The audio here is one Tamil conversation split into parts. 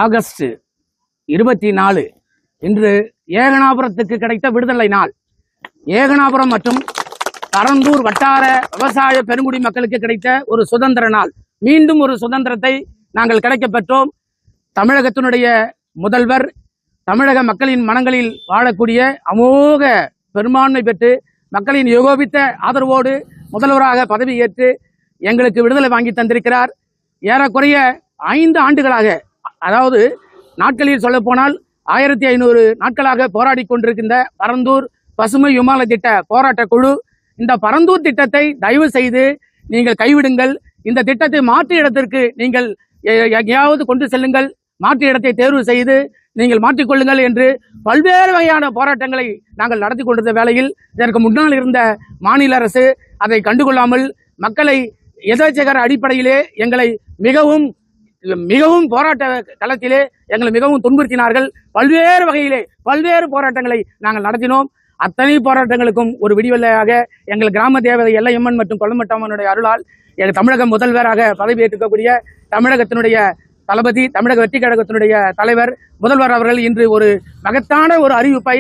ஆகஸ்ட் 24 இன்று ஏகனாபுரத்துக்கு கிடைத்த விடுதலை நாள். ஏகனாபுரம் மற்றும் பரந்தூர் வட்டார விவசாய பெருங்குடி மக்களுக்கு கிடைத்த ஒரு சுதந்திர நாள். மீண்டும் ஒரு சுதந்திரத்தை நாங்கள் கிடைக்கப் பெற்றோம். தமிழகத்தினுடைய முதல்வர் தமிழக மக்களின் மனங்களில் வாழக்கூடிய அமோக பெரும்பான்மை பெற்று மக்களின் ஏகோபித்த ஆதரவோடு முதல்வராக பதவியேற்று எங்களுக்கு விடுதலை வாங்கி தந்திருக்கிறார். ஏறக்குறைய 5 ஆண்டுகளாக, அதாவது நாட்களில் சொல்ல போனால் 1500 நாட்களாக போராடி கொண்டிருக்கின்ற பரந்தூர் பசுமை விமான திட்ட போராட்ட குழு இந்த பரந்தூர் திட்டத்தை தயவு செய்து நீங்கள் கைவிடுங்கள், இந்த திட்டத்தை மாற்று இடத்திற்கு நீங்கள் எங்கேயாவது கொண்டு செல்லுங்கள், மாற்று இடத்தை தேர்வு செய்து நீங்கள் மாற்றிக்கொள்ளுங்கள் என்று பல்வேறு வகையான போராட்டங்களை நாங்கள் நடத்தி கொண்டிருந்த வேளையில் இதற்கு முன்னால் இருந்த மாநில அரசு அதை கண்டுகொள்ளாமல் மக்களை எதேச்சகர அடிப்படையிலே எங்களை மிகவும் போராட்ட களத்திலே எங்களை மிகவும் துன்புறுத்தினார்கள். பல்வேறு வகையிலே பல்வேறு போராட்டங்களை நாங்கள் நடத்தினோம். அத்தனை போராட்டங்களுக்கும் ஒரு விடிவெள்ளையாக எங்கள் கிராம தேவதை எல்லையம்மன் மற்றும் கொல்லமட்டம்மனுடைய அருளால் எங்கள் தமிழக முதல்வராக பதவியேற்கக்கூடிய தமிழகத்தினுடைய தளபதி, தமிழக வெற்றி கழகத்தினுடைய தலைவர் முதல்வர் அவர்கள் இன்று ஒரு மகத்தான ஒரு அறிவிப்பை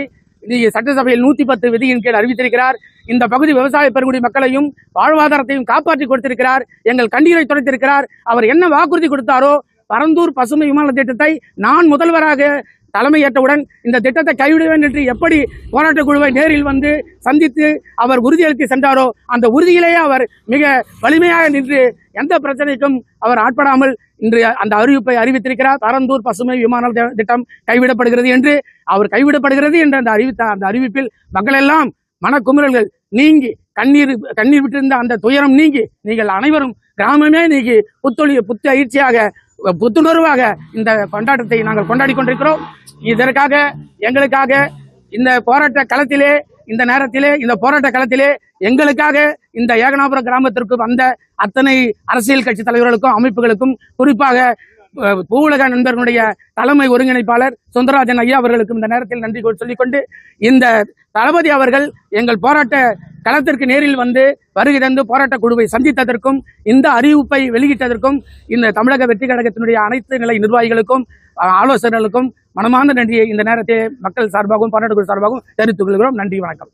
சட்டசபையில் 110 விதியின் கீழ் அறிவித்திருக்கிறார். இந்த பகுதி விவசாய பெருங்குடி மக்களையும் வாழ்வாதாரத்தையும் காப்பாற்றி கொடுத்திருக்கிறார். எங்கள் கண்ணீரை துடைத்திருக்கிறார். அவர் என்ன வாக்குறுதி கொடுத்தாரோ, பரந்தூர் பசுமை விமான திட்டத்தை நான் முதல்வராக தலைமையேற்றவுடன் இந்த திட்டத்தை கைவிடுவேன் என்று எப்படி போராட்ட குழுவை நேரில் வந்து சந்தித்து அவர் உறுதியளித்து சென்றாரோ, அந்த உறுதியிலேயே அவர் மிக வலிமையாக நின்று எந்த பிரச்சனைக்கும் அவர் ஆட்படாமல் இன்று அந்த அறிவிப்பை அறிவித்திருக்கிறார். பரந்தூர் பசுமை விமான திட்டம் கைவிடப்படுகிறது என்று. அவர் கைவிடப்படுகிறது என்ற அந்த அறிவிப்பில் மக்கள் எல்லாம் மனக்குமுறல்கள் நீங்கி கண்ணீர் விட்டிருந்த அந்த துயரம் நீங்கி நீங்கள் அனைவரும் கிராமமே நீங்கி புத்துணர்ச்சியாக இந்த கொண்டாட்டத்தை நாங்கள் கொண்டாடி கொண்டிருக்கிறோம். இதற்காக எங்களுக்காக இந்த போராட்ட களத்திலே, இந்த நேரத்திலே, இந்த போராட்ட களத்திலே எங்களுக்காக இந்த ஏகனாபுரம் கிராமத்திற்கு வந்த அத்தனை அரசியல் கட்சி தலைவர்களுக்கும் அமைப்புகளுக்கும், குறிப்பாக பூவுலக நண்பர்களுடைய தலைமை ஒருங்கிணைப்பாளர் சுந்தரராஜன் ஐயா அவர்களுக்கும் இந்த நேரத்தில் நன்றி சொல்லிக்கொண்டு, இந்த தளபதி அவர்கள் எங்கள் போராட்ட களத்திற்கு நேரில் வந்து வருகை தந்து போராட்ட குழுவை சந்தித்ததற்கும், இந்த அறிவிப்பை வெளியிட்டதற்கும் இந்த தமிழக வெற்றி கழகத்தினுடைய அனைத்து நிலை நிர்வாகிகளுக்கும் ஆலோசகர்களுக்கும் மனமார்ந்த நன்றியை இந்த நேரத்தில் மக்கள் சார்பாகவும் போராட்ட குழு சார்பாகவும் தெரிவித்துக் கொள்கிறோம். நன்றி, வணக்கம்.